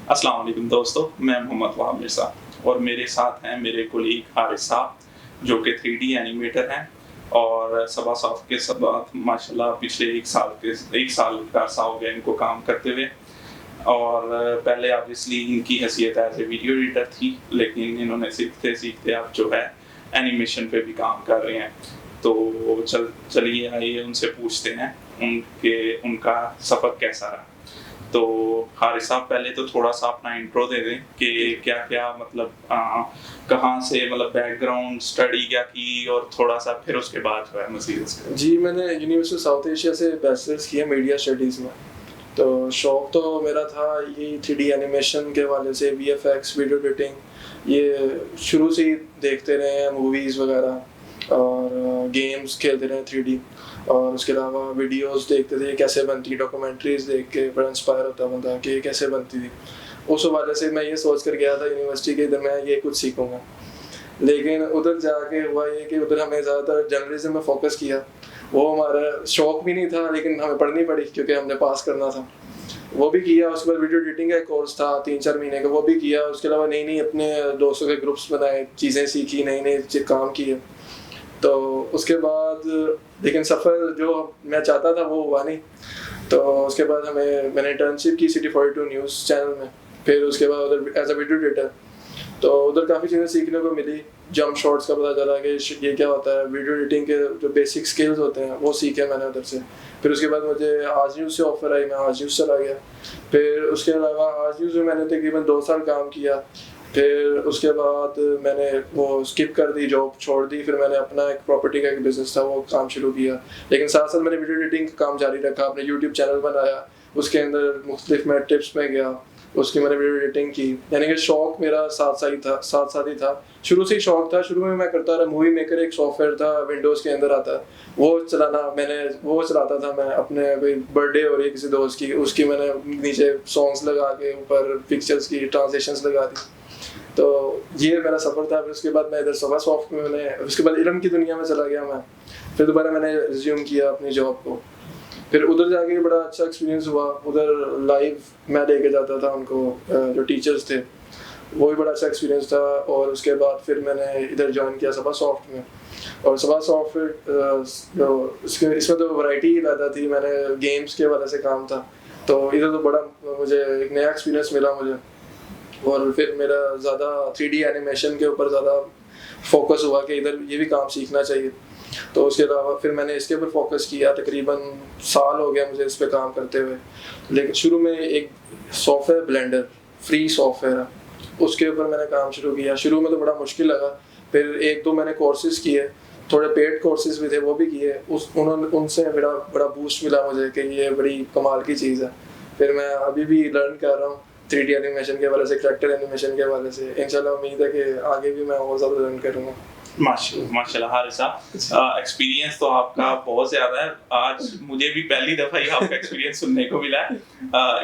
अस्सलाम वालेकुम दोस्तों, मैं मोहम्मद वहाब मिर्ज़ा और मेरे साथ हैं मेरे कोलीग हारिस साहब, जो कि 3D एनिमेटर हैं और सबा सॉफ्ट के साथ माशाल्लाह पिछले 1 साल का अरसा हो गया इनको काम करते हुए। और पहले ऑब्वियसली इनकी हैसियत एज़ ए वीडियो एडिटर थी, लेकिन इन्होंने सीखते-सीखते अब जो है एनिमेशन पे भी काम कर रहे हैं। तो चलिए आइए उनसे पूछते हैं उनका सफ़र कैसा रहा। तो हारिस साहब पहले तो थोड़ा-सा अपना इंट्रो दे दें कि क्या-क्या मतलब कहाँ से मतलब बैकग्राउंड स्टडी क्या की और थोड़ा-सा फिर उसके बाद जो है मज़ीद उसके जी, मैंने यूनिवर्सिटी साउथ एशिया से बैचलर्स किया मीडिया स्टडीज़ में। तो शौक तो मेरा था ये 3D एनिमेशन के हवाले से, वीएफएक्स, वीडियो एडिटिंग, ये शुरू से ही देखते रहे हैं मूवीज़ वगैरह और गेम्स खेलते रहे 3D। और उसके अलावा वीडियोस देखते थे कैसे बनती, डॉक्यूमेंट्रीज़ देख के बड़ा इंस्पायर होता बंदा कि ये कैसे बनती थी। उस हवाले से मैं ये सोच कर गया था यूनिवर्सिटी के, इधर मैं ये कुछ सीखूँगा। लेकिन उधर जाके हुआ ये कि उधर हमें ज़्यादातर जर्नलिज्म में फ़ोकस किया। वो हमारा शौक भी नहीं था, लेकिन हमें पढ़नी पड़ी क्योंकि हमने पास करना था। वो भी किया, उसके बाद वीडियो एडिटिंग का एक कोर्स था 3-4 महीने का, वो भी किया। उसके अलावा नई-नई अपने दोस्तों के ग्रुप्स बनाए, चीज़ें सीखी, नए-नए काम किए। तो उसके बाद लेकिन सफ़र जो मैं चाहता था वो हुआ नहीं। तो उसके बाद मैंने इंटर्नशिप की सिटी 42 न्यूज़ चैनल में। फिर उसके बाद उधर एज़ अ वीडियो एडिटर, तो उधर काफ़ी चीज़ें सीखने को मिली। जंप शॉट्स का पता चला कि ये क्या होता है, वीडियो एडिटिंग के जो बेसिक स्किल्स होते हैं वो सीखे मैंने उधर से। फिर उसके बाद मुझे आज न्यूज़ से ऑफ़र आई, मैं आज न्यूज़ चला गया। फिर उसके अलावा आज न्यूज़ में मैंने तकरीबन 2 साल काम किया। फिर उसके बाद मैंने वो स्किप कर दी, जॉब छोड़ दी। फिर मैंने अपना एक प्रॉपर्टी का एक बिज़नेस था वो काम शुरू किया। लेकिन साथ-साथ मैंने वीडियो एडिटिंग का काम जारी रखा, अपने यूट्यूब चैनल बनाया, उसके अंदर मुख्तलिफ मैं टिप्स में गया, उसकी मैंने वीडियो एडिटिंग की। यानी कि शौक मेरा साथ-साथ ही था। शुरू से ही शौक था, शुरू में मैं करता रहा। मूवी मेकर एक सॉफ्टवेयर था, विंडोज़ के अंदर आता है, वो चलाता था मैं। अपने कोई बर्थडे हो रही है किसी दोस्त की, उसकी मैंने नीचे सॉन्ग्स लगा के ऊपर पिक्चर्स की ट्रांसलेशंस लगा दी। तो ये मेरा सफ़र था। फिर उसके बाद मैं इधर सबा सॉफ्ट में उसके बाद इल्म की दुनिया में चला गया मैं। फिर दोबारा मैंने रिज्यूम किया अपनी जॉब को। फिर उधर जाके बड़ा अच्छा एक्सपीरियंस हुआ। उधर लाइव मैं लेके जाता था उनको, जो टीचर्स थे, वो भी बड़ा अच्छा एक्सपीरियंस था। और उसके बाद फिर मैंने इधर ज्वाइन किया सबा सॉफ्ट में। और सबा सॉफ्ट जो इसमें तो वैरायटी ज़्यादा थी। मैंने गेम्स के हवाले से काम था, तो इधर तो बड़ा मुझे एक नया एक्सपीरियंस मिला मुझे। और फिर मेरा ज़्यादा 3D एनिमेशन के ऊपर ज़्यादा फोकस हुआ कि इधर ये भी काम सीखना चाहिए। तो उसके अलावा फिर मैंने इसके ऊपर फोकस किया। तकरीबन साल हो गया मुझे इस पे काम करते हुए। लेकिन शुरू में एक सॉफ्टवेयर ब्लेंडर, फ्री सॉफ्टवेयर है, उसके ऊपर मैंने काम शुरू किया। शुरू में तो बड़ा मुश्किल लगा। फिर 1-2 मैंने कोर्सेज़ किए, थोड़े पेड कोर्सेज़ भी थे, वो भी किए। उनसे बड़ा बूस्ट मिला मुझे कि ये बड़ी कमाल की चीज़ है। फिर मैं अभी भी लर्न कर रहा हूँ 3D एनिमेशन के हवाले से, कैरेक्टर एनिमेशन के हवाले से। इंशाल्लाह उम्मीद है कि आगे भी मैं और ज़्यादा लर्न करूँगा। माशाल्लाह हारिस साहब, एक्सपीरियंस तो आपका बहुत ज़्यादा है। आज मुझे भी पहली दफ़ा ही आपका एक्सपीरियंस सुनने को मिला है।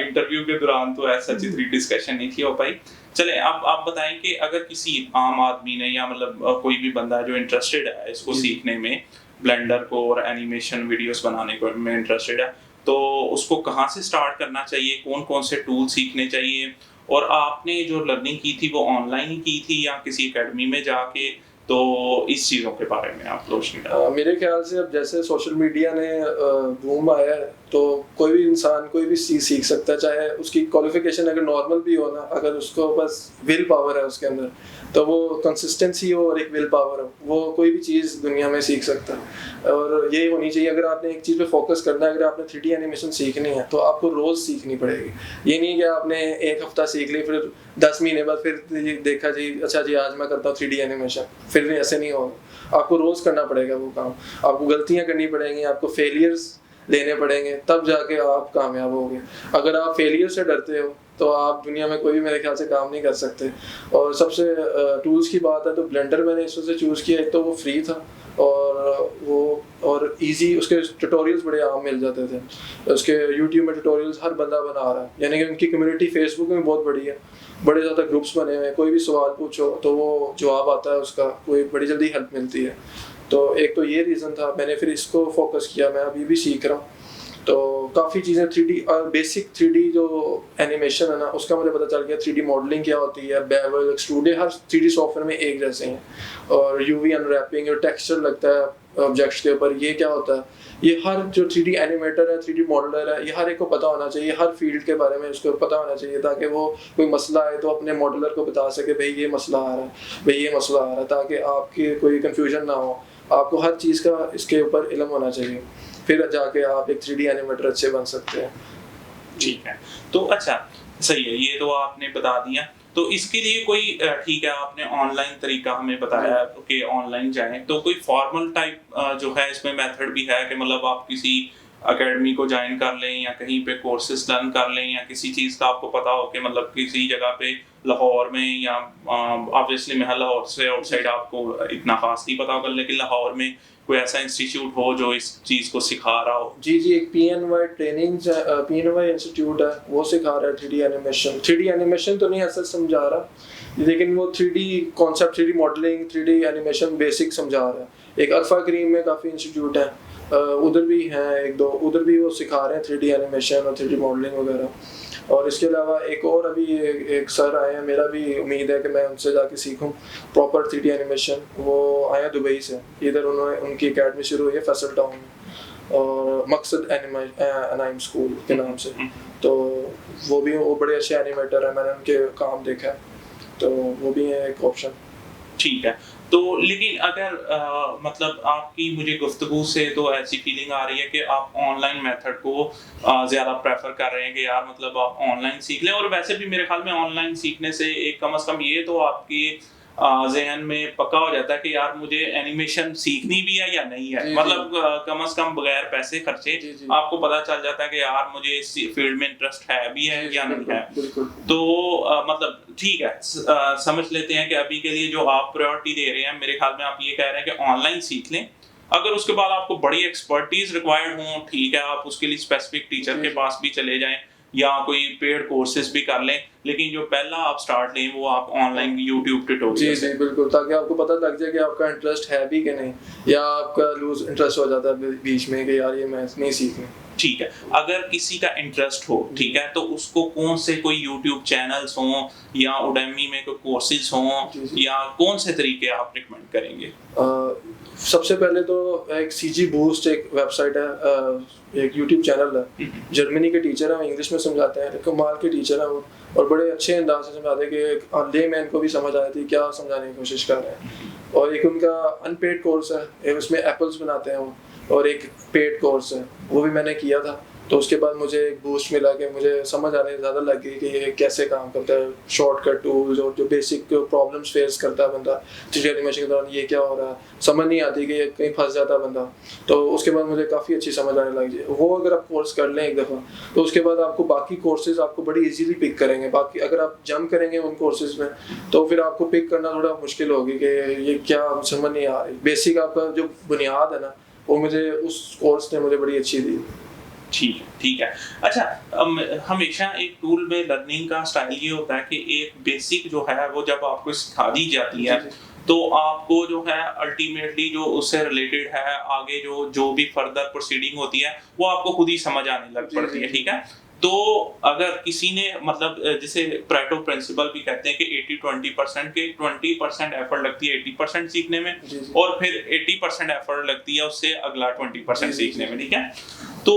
इंटरव्यू के दौरान तो ऐसा इतनी डिस्कशन नहीं थी हो पाई। चलें, अब आप बताएं कि अगर किसी आम आदमी ने या मतलब कोई भी बंदा जो इंटरेस्टेड है इसको सीखने में, ब्लेंडर को और एनिमेशन वीडियोस बनाने को में इंटरेस्टेड है, तो उसको कहाँ से स्टार्ट करना चाहिए, कौन-कौन से टूल सीखने चाहिए? और आपने जो लर्निंग की थी वो ऑनलाइन ही की थी या किसी अकेडमी में जाके? तो इस चीज़ों के बारे में आप रोशनी डालें। मेरे ख्याल से अब जैसे सोशल मीडिया ने बूम आया है, तो कोई भी इंसान कोई भी चीज़ सीख सकता है। चाहे उसकी क्वालिफिकेशन अगर नॉर्मल भी हो ना, अगर उसको बस विल पावर है उसके अंदर, तो वो कंसिस्टेंसी हो और एक विल पावर हो, वो कोई भी चीज़ दुनिया में सीख सकता है। और ये होनी चाहिए। अगर आपने एक चीज़ पे फोकस करना है, अगर आपने 3D एनिमेशन सीखनी है तो आपको रोज़ सीखनी पड़ेगी। ये नहीं कि आपने 1 हफ्ता सीख ली, फिर 10 महीने बाद फिर देखा जी अच्छा जी आज मैं करता हूँ 3D एनिमेशन, फिर ऐसे नहीं होगा। आपको रोज़ करना पड़ेगा वो काम। आपको गलतियाँ करनी पड़ेंगी, आपको फेलियर्स लेने पड़ेंगे, तब जाके आप कामयाब होगे। अगर आप फेलियर से डरते हो तो आप दुनिया में कोई भी मेरे ख्याल से काम नहीं कर सकते। और सबसे टूल्स की बात है तो ब्लेंडर मैंने इस वजह से चूज़ किया। एक तो वो फ्री था और ईज़ी, उसके ट्यूटोरियल्स बड़े आम मिल जाते थे। उसके यूट्यूब में ट्यूटोरियल्स हर बंदा बना रहा है, यानी कि उनकी कम्युनिटी फेसबुक में बहुत बड़ी है, बड़े ज़्यादा ग्रुप्स बने हुए हैं। कोई भी सवाल पूछो तो वो जवाब आता है उसका, कोई बड़ी जल्दी हेल्प मिलती है। तो एक तो ये रीज़न था, मैंने फिर इसको फोकस किया। मैं अभी भी सीख रहा हूँ। तो काफ़ी चीज़ें 3D बेसिक 3D जो एनिमेशन है ना उसका मुझे पता चल गया। 3D मॉडलिंग क्या होती है, बेवल, एक्सट्रूड, हर 3D सॉफ्टवेयर में एक जैसे हैं। और यूवी अनरैपिंग और टेक्सचर लगता है ऑब्जेक्ट्स के ऊपर, ये क्या होता है, ये हर जो 3D एनिमेटर है, 3D मॉडलर है, ये हर एक को पता होना चाहिए, हर फील्ड के बारे में उसको पता होना चाहिए, ताकि वो कोई मसला आए तो अपने मॉडलर को बता सके भाई ये मसला आ रहा है, भाई ये मसला आ रहा है, ताकि आपकी कोई कंफ्यूजन ना हो। आपको हर चीज़ का इसके ऊपर इल्म होना चाहिए, फिर जाके आप एक 3D एनिमेटर अच्छे बन सकते हैं। ठीक है, तो अच्छा सही है, ये तो आपने बता दिया। तो इसके लिए कोई ठीक है, आपने ऑनलाइन तरीका हमें बताया कि ऑनलाइन जाएं, तो कोई फॉर्मल टाइप जो है इसमें मेथड भी है कि मतलब आप किसी एकेडमी को ज्वाइन कर लें या कहीं पे कोर्सेज लर्न कर लें, या किसी चीज़ का आपको पता हो कि मतलब किसी जगह पे लाहौर में, या ऑब्वियसली मैं लाहौर से आउटसाइड आपको इतना खास नहीं पता होगा, लेकिन लाहौर में कोई ऐसा इंस्टीट्यूट हो जो इस चीज़ को सिखा रहा हो? जी जी, एक PNY इंस्टीट्यूट है, वो सिखा रहा है 3D एनिमेशन। 3D एनिमेशन तो नहीं ऐसा समझा रहा, लेकिन वो 3D concept, 3D modelling, 3D animation basic समझा रहा है। एक अल्फा क्रीम में काफ़ी इंस्टीट्यूट है, उधर भी हैं एक दो, उधर भी वो सिखा रहे हैं 3D एनिमेशन और 3D मॉडलिंग वगैरह। और इसके अलावा एक और अभी एक सर आए हैं, मेरा भी उम्मीद है कि मैं उनसे जाके सीखूं प्रॉपर 3D एनिमेशन। वो आए हैं दुबई से, इधर उन्होंने उनकी एकेडमी शुरू हुई है फैसल टाउन में, और मकसद एनाइम स्कूल के नाम से। तो वो बड़े अच्छे एनिमेटर हैं, मैंने उनके काम देखा है, तो वो भी है एक ऑप्शन। ठीक है, तो लेकिन अगर मतलब आपकी मुझे गुफ्तगू से तो ऐसी फीलिंग आ रही है कि आप ऑनलाइन मेथड को ज़्यादा प्रेफर कर रहे हैं कि यार मतलब आप ऑनलाइन सीख लें। और वैसे भी मेरे ख्याल में ऑनलाइन सीखने से एक कम से कम ये तो आपकी ज़हन में पक्का हो जाता है कि यार मुझे एनिमेशन सीखनी भी है या नहीं है, मतलब कम से कम बगैर पैसे खर्चे आपको पता चल जाता है कि यार मुझे इस फील्ड में इंटरेस्ट है भी है या नहीं है। तो मतलब ठीक है, समझ लेते हैं कि अभी के लिए जो आप प्रायोरिटी दे रहे हैं, मेरे ख्याल में आप ये कह रहे हैं कि ऑनलाइन सीख लें। अगर उसके बाद आपको बड़ी एक्सपर्टीज रिक्वायर्ड हो, ठीक है, आप उसके लिए स्पेसिफिक टीचर के पास भी चले जाएं या कोई पेड कोर्सेज भी कर लें, लेकिन जो पहला आप स्टार्ट लें वो आप ऑनलाइन यूट्यूब ट्यूटोरियल जी बिल्कुल, ताकि आपको पता लग जाए कि आपका इंटरेस्ट है भी कि नहीं, या आपका लूज इंटरेस्ट हो जाता है बीच में कि यार ये मैं नहीं सीखनी। ठीक है, अगर किसी का इंटरेस्ट हो, ठीक है, तो उसको कौन से कोई यूट्यूब चैनल्स हों या उडेमी में कोई कोर्सेज हों, या कौन से तरीके आप रिकमेंड करेंगे? सबसे पहले तो एक CG बूस्ट एक वेबसाइट है, एक यूट्यूब चैनल है, जर्मनी के टीचर हैं, इंग्लिश में समझाते हैं, कमाल के टीचर हैं वो, और बड़े अच्छे अंदाज से समझाते हैं कि लेमैन को भी समझ आती थी क्या समझाने की कोशिश कर रहे हैं। और एक उनका अनपेड कोर्स है, उसमें एप्पल्स बनाते हैं वो, और एक पेड कोर्स है, वो भी मैंने किया था। तो उसके बाद मुझे एक बूस्ट मिला कि मुझे समझ आने ज़्यादा लग गई कि ये कैसे काम करता है, शॉर्टकट टूल्स और जो बेसिक प्रॉब्लम्स फेस करता है बंदा 3D एनिमेशन के दौरान, ये क्या हो रहा है, समझ नहीं आती कि कहीं फंस जाता है बंदा। तो उसके बाद मुझे काफ़ी अच्छी समझ आने लग जाए। वो अगर आप कोर्स कर लें एक दफ़ा, तो उसके बाद आपको बाकी कोर्सेज आपको बड़ी इजीली पिक करेंगे। बाकी अगर आप जंप करेंगे उन कोर्सेज में, तो फिर आपको पिक करना थोड़ा मुश्किल होगी कि ये क्या समझ नहीं आ रही। बेसिक आपका जो बुनियाद है ना, वो मुझे उस कोर्स ने मुझे बड़ी अच्छी दी। ठीक है। अच्छा, हमेशा एक टूल में लर्निंग का स्टाइल ये होता है कि एक बेसिक जो है वो जब आपको सिखा दी जाती है, तो आपको जो है अल्टीमेटली जो उससे रिलेटेड है आगे जो भी फर्दर प्रोसीडिंग होती है वो आपको खुद ही समझ आने लग पड़ती है। ठीक है, तो अगर किसी ने मतलब जिसे प्रेटो प्रिंसिपल भी कहते हैं कि 80-20% के 20% एफर्ट लगती है 80% सीखने में, और फिर 80% एफर्ट लगती है उससे अगला 20% सीखने में। ठीक है, तो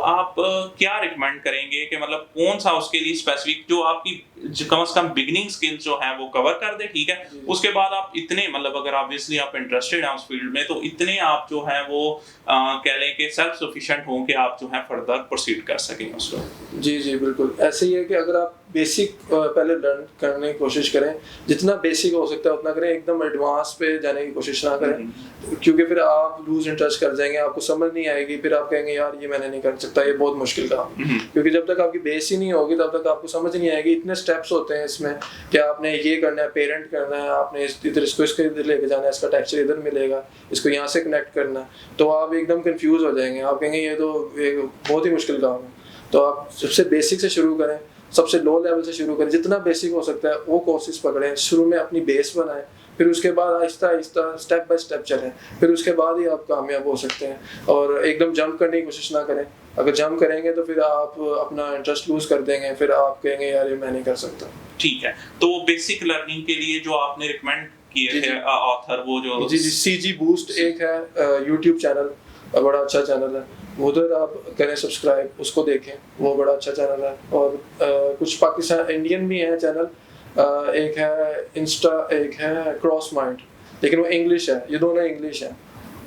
आप क्या रिकमेंड करेंगे कि मतलब कौन सा उसके लिए स्पेसिफिक जो आपकी कम से कम बिगिनिंग स्किल्स जो है वो कवर कर दे? ठीक है, उसके बाद आप इतने मतलब अगर ऑब्वियसली आप इंटरेस्टेड हैं उस फील्ड में, तो इतने आप जो है वो कह लें कि सेल्फ सफिशिएंट हों कि आप जो है फर्दर प्रोसीड कर सकें उसको। जी बिल्कुल, ऐसे ही है कि अगर आप बेसिक पहले लर्न करने की कोशिश करें, जितना बेसिक हो सकता है उतना करें, एकदम एडवांस पे जाने की कोशिश ना करें, क्योंकि फिर आप लूज इंटरेस्ट कर जाएंगे, आपको समझ नहीं आएगी, फिर आप कहेंगे यार ये मैंने नहीं कर सकता, ये बहुत मुश्किल काम। क्योंकि जब तक आपकी बेस ही नहीं होगी तब तक आपको समझ नहीं आएगी। इतने स्टेप्स होते हैं इसमें कि आपने ये करना है, पेरेंट करना है, आपने इधर इसको इधर लेके जाना है, इसका टेक्सचर इधर मिलेगा, इसको यहाँ से कनेक्ट करना है, तो आप एकदम कंफ्यूज हो जाएंगे, आप कहेंगे ये तो बहुत ही मुश्किल काम है। तो आप सबसे बेसिक से शुरू करें, सबसे लो लेवल से शुरू करें, जितना बेसिक हो सकता है वो कोर्सेज पकड़ें, शुरू में अपनी बेस बनाएं, फिर उसके बाद Aahista Aahista step by step चलें, फिर उसके बाद ही आप कामयाब हो सकते हैं। और एकदम जंप करने की कोशिश ना करें, अगर जंप करेंगे तो फिर आप अपना इंटरेस्ट लूज कर देंगे, फिर आप कहेंगे यार ये मैं नहीं कर सकता। ठीक है, तो बेसिक लर्निंग के लिए जो आपने रिकमेंड किए थे ऑथर, वो जो जी CG बूस्ट एक है यूट्यूब चैनल, बड़ा अच्छा चैनल है, उधर आप करें सब्सक्राइब, उसको देखें, वो बड़ा अच्छा चैनल है। और कुछ पाकिस्तान इंडियन भी हैं चैनल, एक है इंस्टा, एक है क्रॉस माइंड, लेकिन वो इंग्लिश है, ये दोनों इंग्लिश है।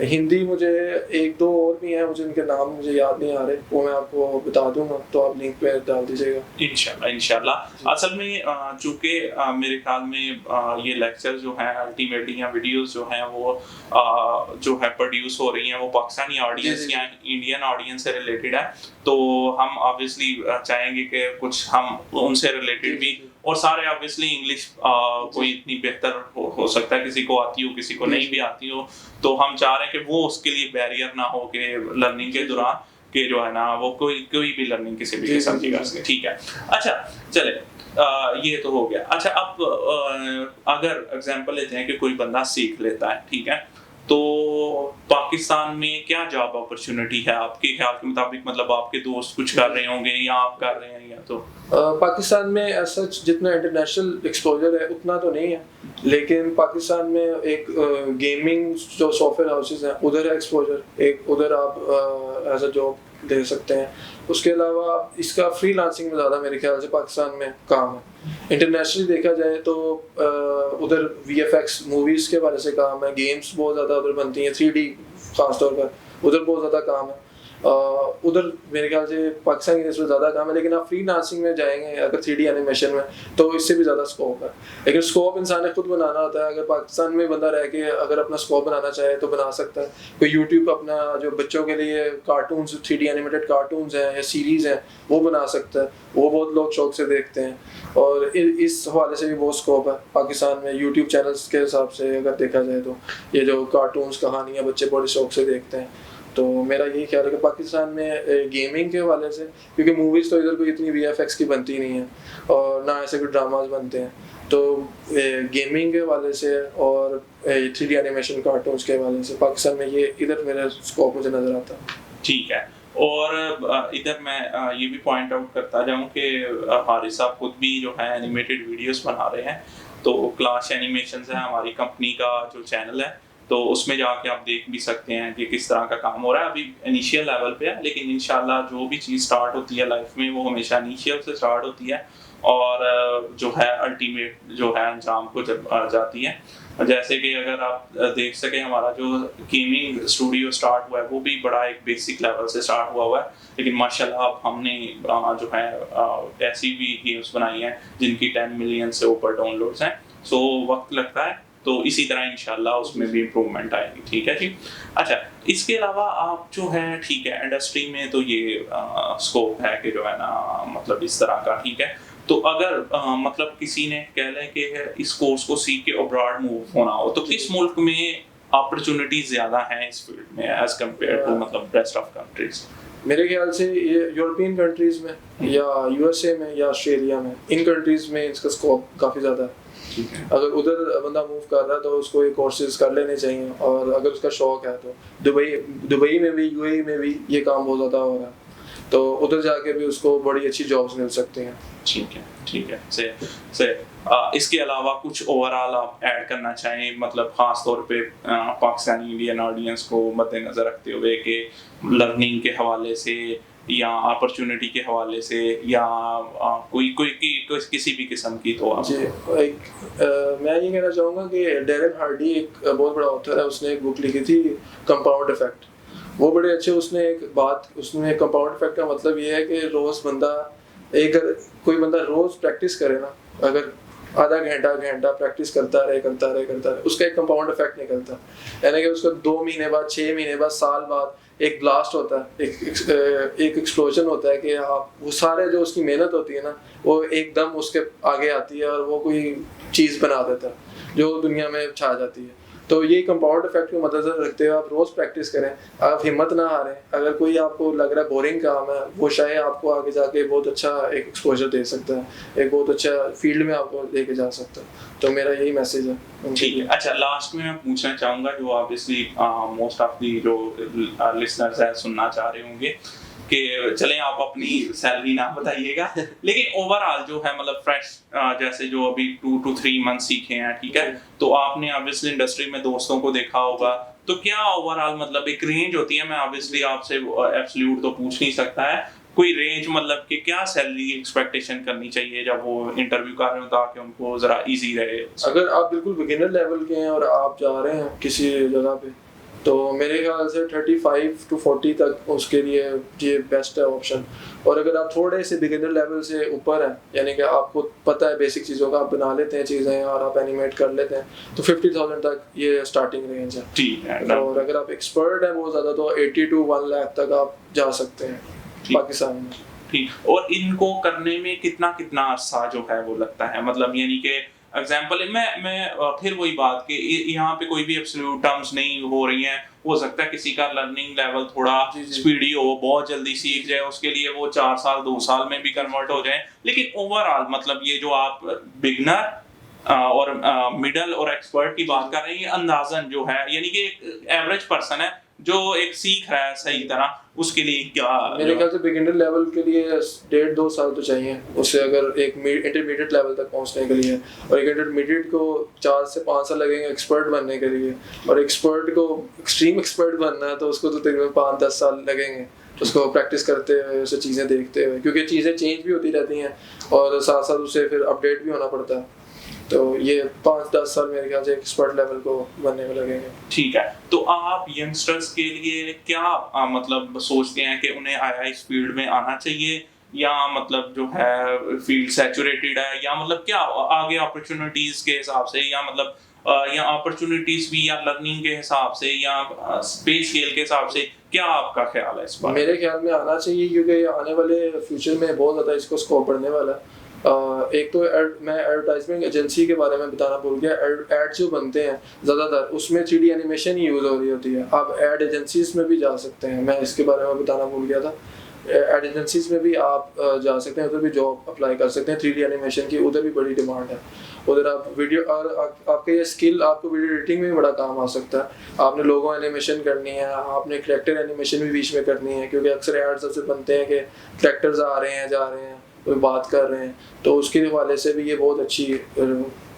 हिंदी मुझे एक दो और भी हैं, मुझे उनके नाम मुझे याद नहीं आ रहे, वो मैं आपको बता दूंगा, तो आप लिंक पे डाल दीजिएगा। इंशाल्लाह। असल में चूंकि मेरे ख्याल में ये लेक्चर जो हैं अल्टीमेटली या वीडियोस जो हैं वो जो है प्रोड्यूस हो रही हैं वो पाकिस्तानी ऑडियंस या इंडियन ऑडियंस से रिलेटेड है, तो हम ऑब्वियसली चाहेंगे कि कुछ हम उनसे रिलेटेड भी, और सारे ऑब्वियसली इंग्लिश कोई इतनी बेहतर हो सकता है, किसी को आती हो किसी को नहीं भी आती हो, तो हम चाह रहे हैं कि वो उसके लिए बैरियर ना हो कि लर्निंग के दौरान कि जो है ना वो कोई भी लर्निंग किसी भी किस्म की कर सके। ठीक है, अच्छा चले, ये तो हो गया। अच्छा, अब अगर एग्जांपल लेते हैं कि कोई बंदा सीख लेता है, ठीक है, तो पाकिस्तान में क्या जॉब अपॉर्चुनिटी है आपके ख्याल के मुताबिक? मतलब आपके दोस्त कुछ कर रहे होंगे या आप कर रहे हैं, या तो पाकिस्तान में सच जितना इंटरनेशनल एक्सपोजर है उतना तो नहीं है, लेकिन पाकिस्तान में एक गेमिंग जो सॉफ्टवेयर हाउसेस हैं उधर है एक्सपोजर, एक उधर आप एज अ जॉब दे सकते हैं। उसके अलावा इसका फ्रीलांसिंग में ज़्यादा मेरे ख्याल से पाकिस्तान में काम है। इंटरनेशनली देखा जाए तो उधर VFX मूवीज़ के बारे से काम है, गेम्स बहुत ज़्यादा उधर बनती हैं, 3D खास तौर पर उधर बहुत ज़्यादा काम है। उधर मेरे ख्याल से पाकिस्तान की नस्बत ज़्यादा काम है, लेकिन आप फ्रीलांसिंग में जाएंगे अगर 3D एनिमेशन में तो इससे भी ज़्यादा स्कोप है, लेकिन स्कोप इंसान ने खुद बनाना होता है। अगर पाकिस्तान में बंदा रह के अगर अपना स्कोप बनाना चाहे तो बना सकता है। कोई यूट्यूब अपना जो बच्चों के लिए कार्टून्स 3D एनिमेटेड कार्टून्स हैं या सीरीज़ हैं वो बना सकता है, वो बहुत लोग शौक से देखते हैं, और इस हवाले से भी बहुत स्कोप है पाकिस्तान में यूट्यूब चैनल्स के हिसाब से अगर देखा जाए तो। ये जो कार्टून्स कहानियाँ बच्चे बड़े शौक से देखते हैं, तो मेरा यही ख्याल है कि पाकिस्तान में गेमिंग के हवाले से, क्योंकि मूवीज़ तो इधर कोई इतनी VFX की बनती नहीं है और ना ऐसे कोई ड्रामाज बनते हैं, तो गेमिंग के हवाले से और 3D एनिमेशन कार्टून्स के हवाले से पाकिस्तान में ये इधर मेरा स्कोप मुझे नज़र आता है। ठीक है, और इधर मैं ये भी पॉइंट आउट करता जाऊँ कि हारिस साहब खुद भी जो है एनिमेटेड वीडियोस बना रहे हैं, तो क्लाश एनिमेशन है हमारी कंपनी का जो चैनल है, तो उसमें जाके आप देख भी सकते हैं कि किस तरह का काम हो रहा है। अभी इनिशियल लेवल पे है, लेकिन इंशाल्लाह जो भी चीज़ स्टार्ट होती है लाइफ में वो हमेशा इनिशियल से स्टार्ट होती है और जो है अल्टीमेट जो है अंजाम को जब जाती है। जैसे कि अगर आप देख सकें, हमारा जो गेमिंग स्टूडियो स्टार्ट हुआ है वो भी बड़ा एक बेसिक लेवल से स्टार्ट हुआ है, लेकिन माशाल्लाह अब हमने जो है ऐसी भी गेम्स बनाई हैं जिनकी 10 मिलियन से ऊपर डाउनलोड्स हैं। सो वक्त लगता है, तो इसी तरह इंशाल्लाह उसमें भी इम्प्रूवमेंट आएगी। ठीक है जी। अच्छा, इसके अलावा आप जो है, ठीक है, इंडस्ट्री में तो ये स्कोप है कि जो है ना मतलब इस तरह का, ठीक है, तो अगर मतलब किसी ने कह लें कि इस कोर्स को सीख के अब्रॉड मूव होना हो, तो किस मुल्क में अपॉर्चुनिटीज ज़्यादा हैं इस फील्ड में एज कम्पेयर टू मतलब रेस्ट ऑफ कंट्रीज? मेरे ख्याल से ये यूरोपियन कंट्रीज़ में या USA में या ऑस्ट्रेलिया में, इन कंट्रीज़ में इसका स्कोप काफ़ी ज़्यादा है। अगर उधर बंदा मूव कर रहा है तो उसको ये कोर्सेज कर लेने चाहिए, और अगर उसका शौक है तो दुबई में भी UAE में भी ये काम बहुत ज़्यादा हो रहा है, तो उधर जाके भी उसको बड़ी अच्छी जॉब्स मिल सकती हैं। ठीक है से इसके अलावा कुछ ओवरऑल आप ऐड करना चाहें, मतलब खास तौर पे पाकिस्तानी इंडियन ऑडियंस को मद्देनजर रखते हुए कि लर्निंग के हवाले से या अपॉर्चुनिटी के हवाले से या कोई किसी भी किस्म की, तो जी मैं ये कहना चाहूँगा कि डेरेन हार्डी एक बहुत बड़ा ऑथर है, उसने एक बुक लिखी थी कंपाउंड इफेक्ट, वो बड़े अच्छे उसने कंपाउंड इफेक्ट का मतलब ये है कि रोज़ बंदा कोई बंदा रोज़ प्रैक्टिस करे ना, अगर आधा घंटा प्रैक्टिस करता रहे उसका एक कंपाउंड इफेक्ट निकलता है, यानी कि उसका 2 महीने बाद, 6 महीने बाद, साल बाद एक ब्लास्ट होता है, एक एक्सप्लोजन होता है कि आप वो सारे जो उसकी मेहनत होती है ना वो एकदम उसके आगे आती है और वो कोई चीज़ बना देता है जो दुनिया में छा जाती है। तो ये कंपाउंड इफेक्ट को मद्देनजर रखते हुए आप रोज प्रैक्टिस करें, आप हिम्मत ना हारें। अगर कोई आपको लग रहा है बोरिंग काम है, वो शायद आपको आगे जाके बहुत अच्छा एक एक्सपोजर दे सकता है, एक बहुत अच्छा फील्ड में आपको लेके जा सकता है। तो मेरा यही मैसेज है। ठीक है। अच्छा, लास्ट में मैं पूछना चाहूँगा, जो ऑब्वियसली मोस्ट ऑफ दी जो लिसनर्स हैं सुनना चाह रहे होंगे कि चलें आप अपनी सैलरी ना बताइएगा, लेकिन ओवरऑल जो है मतलब फ्रेश जैसे जो अभी 2 to 3 मंथ सीखे हैं, ठीक है, तो आपने ऑब्वियसली इंडस्ट्री में दोस्तों को देखा होगा, तो क्या ओवरऑल मतलब एक रेंज होती है, मैं ऑब्वियसली आपसे एब्सोल्यूट तो पूछ नहीं सकता है, कोई रेंज मतलब कि क्या सैलरी एक्सपेक्टेशन करनी चाहिए जब वो इंटरव्यू कर रहे हो ताकि उनको जरा इजी रहे? अगर आप बिल्कुल बिगिनर लेवल के हैं और आप जा रहे हैं किसी जगह पे, तो मेरे ख्याल से 35 to 40 तक उसके लिए ये बेस्ट है ऑप्शन। और अगर आप थोड़े से बिगिनर लेवल से ऊपर हैं, यानी कि आपको पता है बेसिक चीज़ों का, आप बना लेते हैं चीज़ें और आप एनिमेट कर लेते हैं, तो 50,000 तक ये स्टार्टिंग रेंज है। ठीक है। और अगर आप एक्सपर्ट हैं बहुत ज़्यादा, तो 80 to 1 लाख तक आप जा सकते हैं पाकिस्तान में। ठीक। और इनको करने में कितना कितना अरसा जो है वो लगता है, मतलब यानी कि एग्जाम्पल मैं फिर वही बात कि यहाँ पे कोई भी एब्सोल्यूट टर्म्स नहीं हो रही हैं, हो सकता है किसी का लर्निंग लेवल थोड़ा स्पीडी हो, बहुत जल्दी सीख जाए, उसके लिए वो 4 साल 2 साल में भी कन्वर्ट हो जाए, लेकिन ओवरऑल मतलब ये जो आप बिगनर और मिडल और एक्सपर्ट की बात कर रहे हैं, ये अंदाजन जो है यानी कि एक एवरेज पर्सन है जो एक सीख रहा है सही तरह, उसके लिए क्या? मेरे ख्याल से बिगिनर लेवल के लिए 1.5-2 साल तो चाहिए उससे, अगर एक इंटरमीडिएट लेवल तक पहुंचने के लिए। और एक इंटरमीडिएट को 4 से 5 साल लगेंगे एक्सपर्ट बनने के लिए, और एक्सपर्ट को एक्सट्रीम एक्सपर्ट बनना है तो उसको तो तकरीबन 5-10 साल लगेंगे उसको प्रैक्टिस करते हुए, उसे चीज़ें देखते हुए, क्योंकि चीज़ें चेंज भी होती रहती हैं और साथ साथ उसे फिर अपडेट भी होना पड़ता है। तो ये 5-10 साल मेरे ख्याल से एक्सपर्ट लेवल को बनने में लगेंगे। ठीक है। तो आप यंगस्टर्स के लिए क्या मतलब सोचते हैं कि उन्हें इस फील्ड में आना चाहिए, या मतलब जो है फील्ड सैचुरेटेड है, या मतलब क्या आगे अपॉर्चुनिटीज के हिसाब से, या मतलब या अपॉर्चुनिटीज भी, या लर्निंग के हिसाब से, या स्पेस स्केल के हिसाब से, क्या आपका ख्याल है इस बारे में? मेरे ख्याल में आना चाहिए, क्योंकि आने वाले फ्यूचर में बहुत ज़्यादा इसको स्कोप बढ़ने वाला है। एक तो मैं एडवर्टाइजमेंट एजेंसी के बारे में बताना भूल गया। एड जो बनते हैं ज़्यादातर उसमें 3D एनिमेशन ही यूज़ हो रही होती है। आप एड एजेंसीज में भी जा सकते हैं, मैं इसके बारे में बताना भूल गया था। एड एजेंसीज में भी आप जा सकते हैं, उधर भी जॉब अप्लाई कर सकते हैं 3D एनिमेशन की, उधर भी बड़ी डिमांड है। उधर आप वीडियो और आपके ये स्किल आपको वीडियो एडिटिंग में भी बड़ा काम आ सकता है। आपने लोगो एनिमेशन करनी है, आपने कैरेक्टर एनिमेशन भी बीच में करनी है, क्योंकि अक्सर एड्स सबसे बनते हैं कि कैरेक्टर्स आ रहे हैं जा रहे हैं, कोई बात कर रहे हैं, तो उसके हवाले से भी ये बहुत अच्छी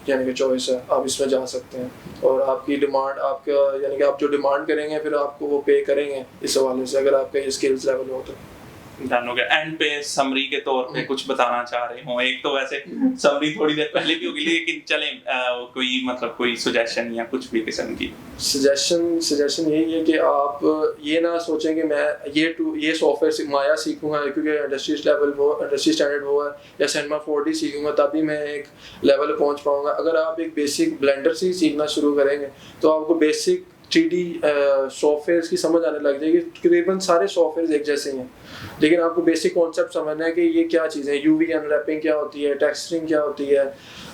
यानी कि चॉइस है, आप इसमें जा सकते हैं। और आपकी डिमांड आपका यानी कि आप जो डिमांड करेंगे फिर आपको वो पे करेंगे इस हवाले से, अगर आपका ये स्किल्स लेवल हो तो। डन हो गया। एंड पे समरी के तौर पे कुछ बताना चाह रहे हो? एक तो वैसे समरी थोड़ी देर पहले भी होगी, लेकिन चलें कोई मतलब कोई सजेशन या कुछ भी किस्म की सजेशन यही है कि आप ये ना सोचें कि मैं ये सॉफ्टवेयर माया सीखूंगा क्योंकि इंडस्ट्री स्टैंडर्ड वो है, या सिनेमा 4D सीखूंगा तभी मैं एक लेवल पे पहुंच पाऊंगा। अगर आप एक बेसिक ब्लेंडर से ही सीखना शुरू करेंगे तो आपको बेसिक 3D सॉफ्टवेयर की समझ आने लग जाएगी। तकरीबन सारे सॉफ्टवेयर एक जैसे हैं, लेकिन आपको बेसिक कॉन्सेप्ट समझना है कि ये क्या चीज़ें हैं, यूवी अनरैपिंग क्या होती है, टेक्सचरिंग क्या होती है,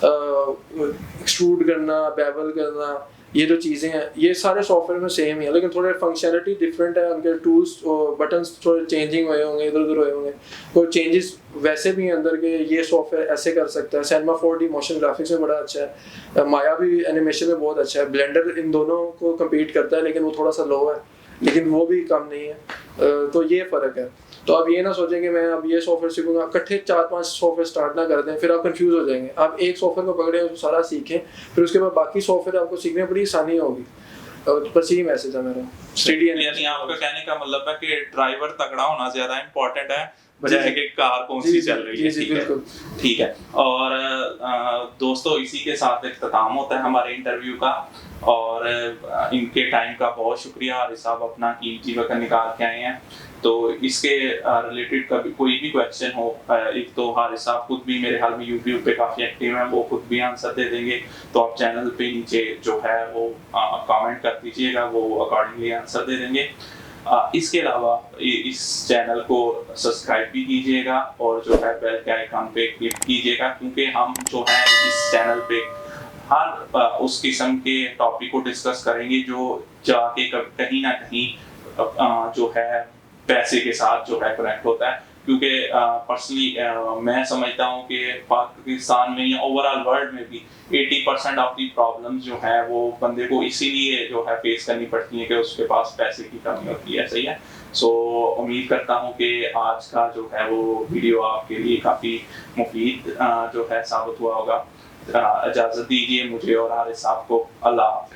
एक्सट्रूड करना, बेवल करना, ये जो चीज़ें हैं ये सारे सॉफ्टवेयर में सेम ही है, लेकिन थोड़े फंक्शनलिटी डिफरेंट है। उनके टूल्स और बटन्स थोड़े चेंजिंग हुए होंगे, इधर उधर हुए होंगे, कोई चेंजेस वैसे भी हैं अंदर के। ये सॉफ्टवेयर ऐसे कर सकता है। सिनेमा 4D मोशन ग्राफिक्स में बड़ा अच्छा है, माया भी एनिमेशन में बहुत अच्छा है। ब्लेंडर इन दोनों को कम्पीट करता है, लेकिन वो थोड़ा सा लो है, लेकिन वो भी कम नहीं है। तो ये फ़र्क है। तो आप ये ना सोचें कि मैं अब ये सॉफ्टवेयर सीखूंगा, इकट्ठे 4-5 सॉफ्टवेयर स्टार्ट ना कर दें, फिर आप कंफ्यूज हो जाएंगे। आप एक सॉफ्टवेयर को पकड़े उसको सारा सीखें, फिर उसके बाद बाकी सॉफ्टवेयर आपको सीखने में बड़ी आसानी होगी। और बस यही मैसेज है मेरा। 3D यानी आपका कहने का मतलब है कि ड्राइवर तगड़ा होना ज़्यादा इम्पोर्टेंट है बजाय कि कार कौन सी चल रही है। ठीक है। और दोस्तों, इसी के साथ इख्तिताम होता है हमारे इंटरव्यू का, और इनके टाइम का बहुत शुक्रिया। हारिस साहब अपना कीमती वक्त निकाल के आए हैं, तो इसके रिलेटेड कभी कोई भी क्वेश्चन हो, एक तो हारिस साहब खुद भी मेरे हाल में यूट्यूब पे काफ़ी एक्टिव हैं, वो खुद भी आंसर दे देंगे, तो आप चैनल पे नीचे जो है वो कमेंट कर दीजिएगा, वो अकॉर्डिंगली आंसर दे देंगे। इसके अलावा इस चैनल को सब्सक्राइब भी कीजिएगा और जो है बेल के आइकन पे क्लिक कीजिएगा, क्योंकि हम जो है इस चैनल पे हर उस किस्म के टॉपिक को डिस्कस करेंगे जो जाके कहीं ना कहीं जो है पैसे के साथ जो है कनेक्ट होता है। क्योंकि पर्सनली मैं समझता हूँ कि पाकिस्तान में या ओवरऑल वर्ल्ड में भी 80% ऑफ दी प्रॉब्लम्स जो है वो बंदे को इसीलिए जो है फेस करनी पड़ती है कि उसके पास पैसे की कमी होती है। सही है। सो उम्मीद करता हूँ कि आज का जो है वो वीडियो आपके लिए काफ़ी मुफीद जो है साबित हुआ होगा। इजाज़त दीजिए मुझे और हारिस साहब को। अल्लाह हाफ़िज़।